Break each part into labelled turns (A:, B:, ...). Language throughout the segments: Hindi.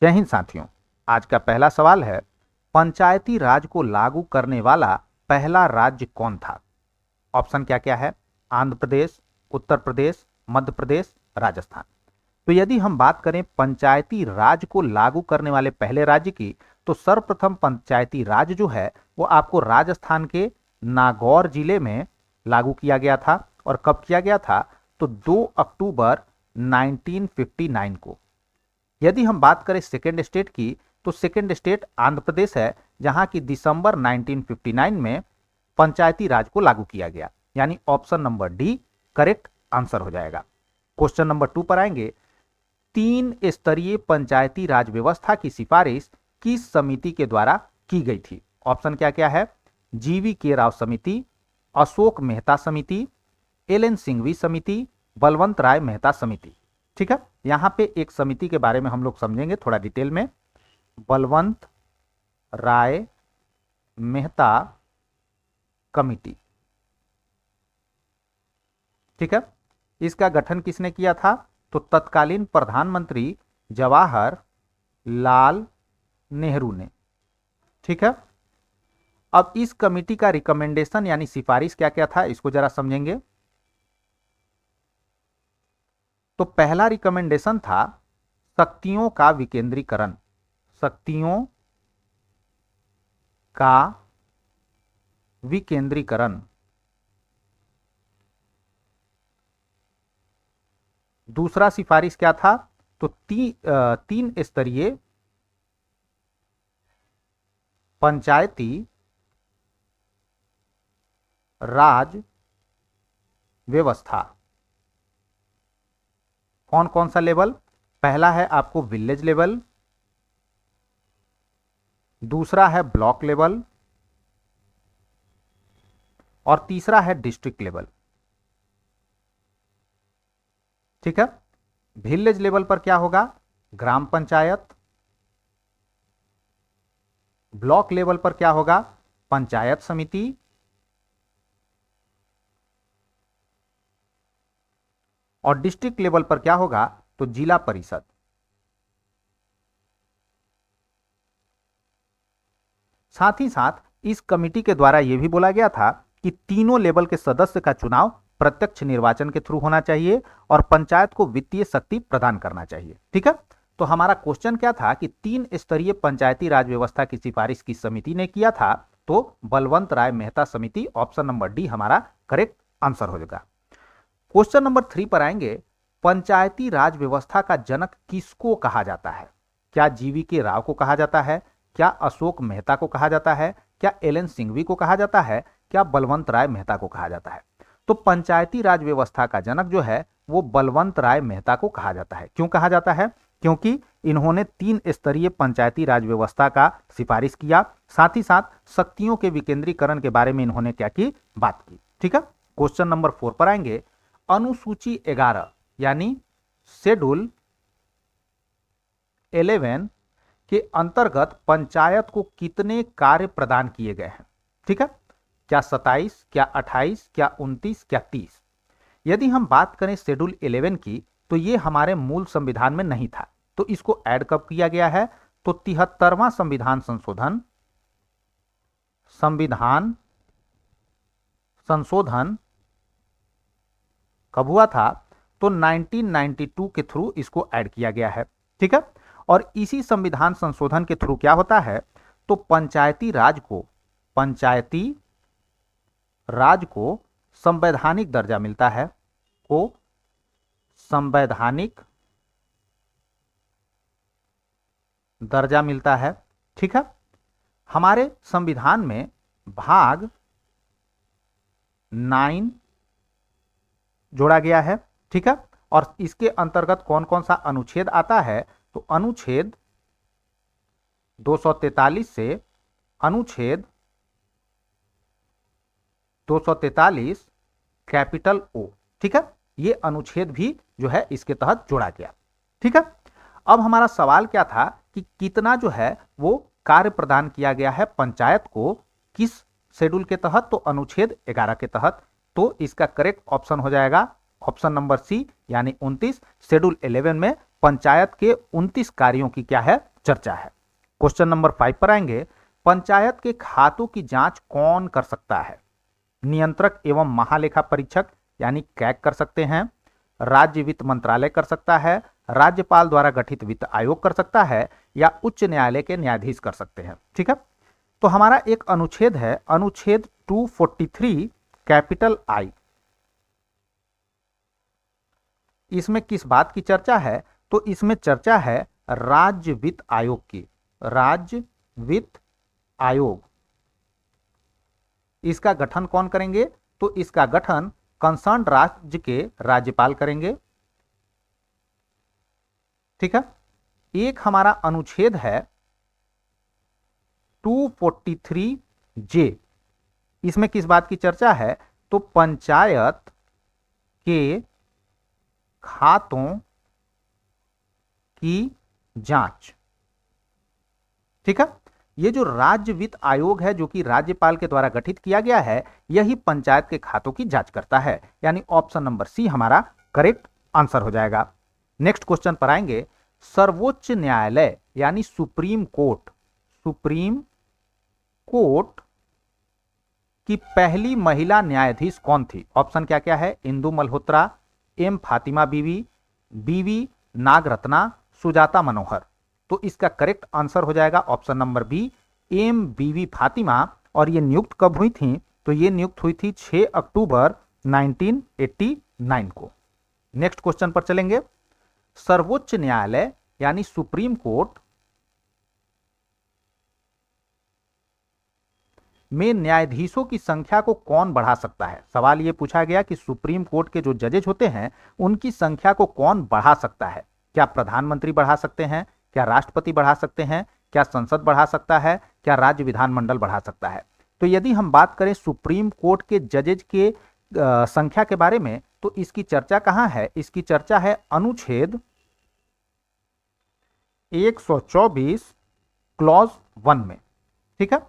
A: जय हिंद साथियों। आज का पहला सवाल है, पंचायती राज को लागू करने वाला पहला राज्य कौन था? ऑप्शन क्या क्या है? आंध्र प्रदेश, उत्तर प्रदेश, मध्य प्रदेश, राजस्थान। तो यदि हम बात करें पंचायती राज को लागू करने वाले पहले राज्य की, तो सर्वप्रथम पंचायती राज जो है वो आपको राजस्थान के नागौर जिले में लागू किया गया था। और कब किया गया था? तो 2 अक्टूबर 1959 को। यदि हम बात करें सेकेंड स्टेट की, तो सेकेंड स्टेट आंध्र प्रदेश है, जहां की दिसंबर 1959 में पंचायती राज को लागू किया गया। यानी option number D correct answer हो जाएगा। क्वेश्चन नंबर 2 पर आएंगे। 3 स्तरीय पंचायती राज व्यवस्था की सिफारिश किस समिति के द्वारा की गई थी? ऑप्शन क्या क्या है? जीवी के राव समिति, अशोक मेहता समिति, एल.एन. सिंघवी समिति, बलवंत राय मेहता समिति। ठीक है, यहां पे एक समिति के बारे में हम लोग समझेंगे थोड़ा डिटेल में। बलवंत राय मेहता कमिटी। ठीक है, इसका गठन किसने किया था? तो तत्कालीन प्रधानमंत्री जवाहर लाल नेहरू ने। ठीक है, अब इस कमिटी का रिकमेंडेशन यानी सिफारिश क्या क्या था, इसको जरा समझेंगे। तो पहला रिकमेंडेशन था शक्तियों का विकेंद्रीकरण। शक्तियों का विकेंद्रीकरण। दूसरा सिफारिश क्या था? तो 3 स्तरीय पंचायती राज व्यवस्था। कौन कौन सा लेवल? पहला है आपको विलेज लेवल, दूसरा है ब्लॉक लेवल और तीसरा है डिस्ट्रिक्ट लेवल। ठीक है, विलेज लेवल पर क्या होगा? ग्राम पंचायत। ब्लॉक लेवल पर क्या होगा? पंचायत समिति। और डिस्ट्रिक्ट लेवल पर क्या होगा? तो जिला परिषद। साथ ही साथ इस कमिटी के द्वारा यह भी बोला गया था कि तीनों लेवल के सदस्य का चुनाव प्रत्यक्ष निर्वाचन के थ्रू होना चाहिए और पंचायत को वित्तीय शक्ति प्रदान करना चाहिए। ठीक है, तो हमारा क्वेश्चन क्या था कि 3 स्तरीय पंचायती राज व्यवस्था की सिफारिश किस समिति ने किया था? तो बलवंत राय मेहता समिति। ऑप्शन नंबर डी हमारा करेक्ट आंसर हो जाएगा। क्वेश्चन नंबर 3 पर आएंगे। पंचायती राज व्यवस्था का जनक किसको कहा जाता है? क्या जीवी के राव को कहा जाता है? क्या अशोक मेहता को कहा जाता है? क्या एल.एन. सिंघवी को कहा जाता है? क्या बलवंत राय मेहता को कहा जाता है? तो पंचायती राज व्यवस्था का जनक जो है वो बलवंत राय मेहता को कहा जाता है। क्यों कहा जाता है? क्योंकि इन्होंने 3 स्तरीय पंचायती राज व्यवस्था का सिफारिश किया, साथ ही साथ शक्तियों के विकेंद्रीकरण के बारे में इन्होंने क्या की? बात की। ठीक है, क्वेश्चन नंबर 4 पर आएंगे। अनुसूची 11 यानी शेड्यूल 11 के अंतर्गत पंचायत को कितने कार्य प्रदान किए गए हैं? ठीक है, क्या 27, क्या 28, क्या 29, क्या 30? यदि हम बात करें शेड्यूल 11 की, तो ये हमारे मूल संविधान में नहीं था। तो इसको ऐड कब किया गया है? तो 73वां संविधान संशोधन कब हुआ था? तो 1992 के थ्रू इसको ऐड किया गया है। ठीक है, और इसी संविधान संशोधन के थ्रू क्या होता है? तो पंचायती राज को संवैधानिक दर्जा मिलता है। को संवैधानिक दर्जा मिलता है। ठीक है, हमारे संविधान में भाग 9 जोड़ा गया है। ठीक है, और इसके अंतर्गत कौन कौन सा अनुच्छेद आता है? तो अनुच्छेद 243 से अनुच्छेद 243 कैपिटल ओ। ठीक है, ये अनुच्छेद भी जो है इसके तहत जोड़ा गया। ठीक है, अब हमारा सवाल क्या था कि कितना जो है वो कार्य प्रदान किया गया है पंचायत को, किस शेड्यूल के तहत? तो अनुच्छेद 11 के तहत। तो इसका करेक्ट ऑप्शन हो जाएगा ऑप्शन नंबर सी यानी 29। शेड्यूल 11 में पंचायत के 29 कार्यों की क्या है? चर्चा है। क्वेश्चन नंबर 5 पर आएंगे, पंचायत के खातों की जांच कौन कर सकता है? नियंत्रक एवं महालेखा परीक्षक यानी कैग कर सकते हैं, राज्य वित्त मंत्रालय कर सकता है, राज्यपाल द्वारा गठित वित्त आयोग कर सकता है, या उच्च न्यायालय के न्यायाधीश कर सकते हैं। ठीक है, तो हमारा एक अनुच्छेद है, अनुच्छेद 243 कैपिटल आई। इसमें किस बात की चर्चा है? तो इसमें चर्चा है राज्य वित्त आयोग की। राज्य वित्त आयोग, इसका गठन कौन करेंगे? तो इसका गठन कंसर्न राज्य के राज्यपाल करेंगे। ठीक है, एक हमारा अनुच्छेद है 243 जे। इसमें किस बात की चर्चा है? तो पंचायत के खातों की जांच। ठीक है, ये जो राज्य वित्त आयोग है जो कि राज्यपाल के द्वारा गठित किया गया है, यही पंचायत के खातों की जांच करता है, यानी ऑप्शन नंबर सी हमारा करेक्ट आंसर हो जाएगा। नेक्स्ट क्वेश्चन पर आएंगे, सर्वोच्च न्यायालय यानी सुप्रीम कोर्ट, सुप्रीम कोर्ट की पहली महिला न्यायाधीश कौन थी? ऑप्शन क्या क्या है? इंदु मल्होत्रा, एम फातिमा बीवी, बीवी नागरत्ना, सुजाता मनोहर। तो इसका करेक्ट आंसर हो जाएगा ऑप्शन नंबर बी, एम बीवी फातिमा। और ये नियुक्त कब हुई थी? तो ये नियुक्त हुई थी 6 अक्टूबर 1989 को। नेक्स्ट क्वेश्चन पर चलेंगे, सर्वोच्च न्यायालय यानी सुप्रीम कोर्ट में न्यायाधीशों की संख्या को कौन बढ़ा सकता है? सवाल यह पूछा गया कि सुप्रीम कोर्ट के जो जजेज होते हैं उनकी संख्या को कौन बढ़ा सकता है? क्या प्रधानमंत्री बढ़ा सकते हैं? क्या राष्ट्रपति बढ़ा सकते हैं? क्या संसद बढ़ा सकता है? क्या राज्य विधानमंडल बढ़ा सकता है? तो यदि हम बात करें सुप्रीम कोर्ट के जजेज के संख्या के बारे में, तो इसकी चर्चा कहां है? इसकी चर्चा है अनुच्छेद 124 क्लॉज 1 में। ठीक है,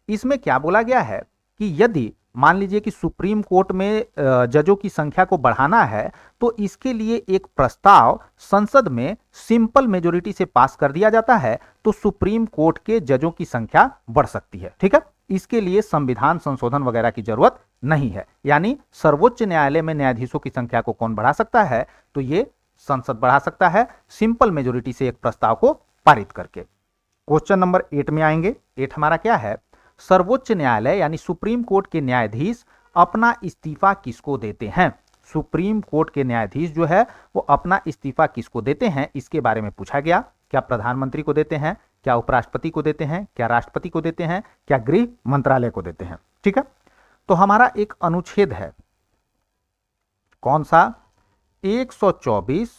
A: इसमें क्या बोला गया है कि यदि मान लीजिए कि सुप्रीम कोर्ट में जजों की संख्या को बढ़ाना है, तो इसके लिए एक प्रस्ताव संसद में सिंपल मेजोरिटी से पास कर दिया जाता है, तो सुप्रीम कोर्ट के जजों की संख्या बढ़ सकती है। ठीक है, इसके लिए संविधान संशोधन वगैरह की जरूरत नहीं है। यानी सर्वोच्च न्यायालय में न्यायाधीशों की संख्या को कौन बढ़ा सकता है? तो ये संसद बढ़ा सकता है, सिंपल मेजोरिटी से एक प्रस्ताव को पारित करके। क्वेश्चन नंबर 8 में आएंगे। 8 हमारा क्या है? सर्वोच्च न्यायालय यानी सुप्रीम कोर्ट के न्यायाधीश अपना इस्तीफा किसको देते हैं? सुप्रीम कोर्ट के न्यायाधीश जो है वो अपना इस्तीफा किसको देते हैं, इसके बारे में पूछा गया। क्या प्रधानमंत्री को देते हैं? क्या उपराष्ट्रपति को देते हैं? क्या राष्ट्रपति को देते हैं? क्या गृह मंत्रालय को देते हैं? ठीक है, तो हमारा एक अनुच्छेद है, कौन सा? 124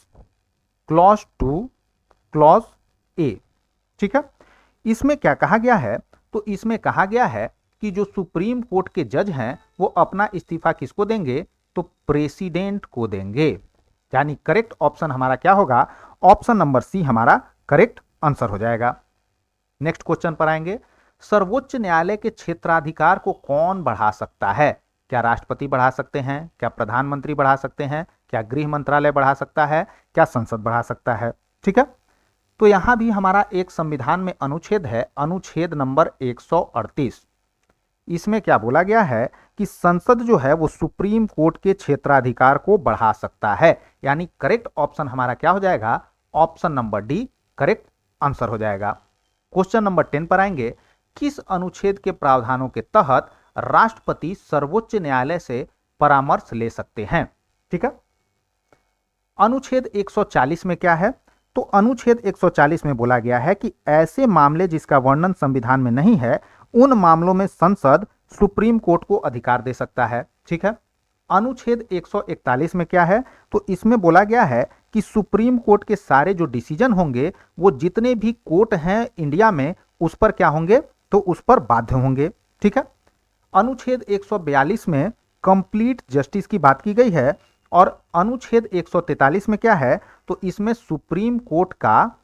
A: क्लॉज 2 क्लॉज ए। ठीक है, इसमें क्या कहा गया है? तो इसमें कहा गया है कि जो सुप्रीम कोर्ट के जज हैं वो अपना इस्तीफा किसको देंगे? तो प्रेसिडेंट को देंगे। यानी करेक्ट ऑप्शन हमारा क्या होगा? ऑप्शन नंबर सी हमारा करेक्ट आंसर हो जाएगा। नेक्स्ट क्वेश्चन पर आएंगे, सर्वोच्च न्यायालय के क्षेत्राधिकार को कौन बढ़ा सकता है? क्या राष्ट्रपति बढ़ा सकते हैं? क्या प्रधानमंत्री बढ़ा सकते हैं? क्या गृह मंत्रालय बढ़ा सकता है? क्या संसद बढ़ा सकता है? ठीक है, तो यहां भी हमारा एक संविधान में अनुच्छेद है, अनुच्छेद नंबर 138। इसमें क्या बोला गया है कि संसद जो है वो सुप्रीम कोर्ट के क्षेत्राधिकार को बढ़ा सकता है। यानी करेक्ट ऑप्शन हमारा क्या हो जाएगा? Option number D correct answer हो जाएगा। क्वेश्चन नंबर 10 पर आएंगे, किस अनुच्छेद के प्रावधानों के तहत राष्ट्रपति सर्वोच्च न्यायालय से परामर्श ले सकते हैं? ठीक है, अनुच्छेद 140 में क्या है? तो अनुच्छेद 140 में बोला गया है कि ऐसे मामले जिसका वर्णन संविधान में नहीं है, उन मामलों में संसद सुप्रीम कोर्ट को अधिकार दे सकता है। ठीक है, अनुच्छेद 141 में क्या है? तो इसमें बोला गया है कि सुप्रीम कोर्ट के सारे जो डिसीजन होंगे वो जितने भी कोर्ट हैं इंडिया में उस पर क्या होंगे? तो उस पर बाध्य होंगे। ठीक है, अनुच्छेद 142 में कंप्लीट जस्टिस की बात की गई है, और अनुच्छेद 143 में क्या है? तो इसमें सुप्रीम कोर्ट का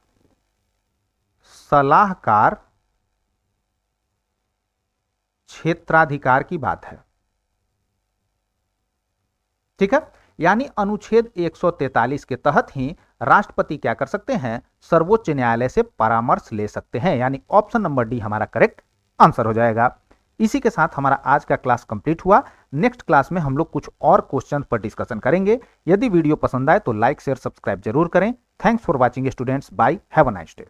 A: सलाहकार क्षेत्राधिकार की बात है। ठीक है, यानी अनुच्छेद 143 के तहत ही राष्ट्रपति क्या कर सकते हैं, सर्वोच्च न्यायालय से परामर्श ले सकते हैं, यानी ऑप्शन नंबर डी हमारा करेक्ट आंसर हो जाएगा। इसी के साथ हमारा आज का क्लास कंप्लीट हुआ। नेक्स्ट क्लास में हम लोग कुछ और क्वेश्चन पर डिस्कशन करेंगे। यदि वीडियो पसंद आए तो लाइक शेयर सब्सक्राइब जरूर करें। Thanks for watching students, bye, have a nice day.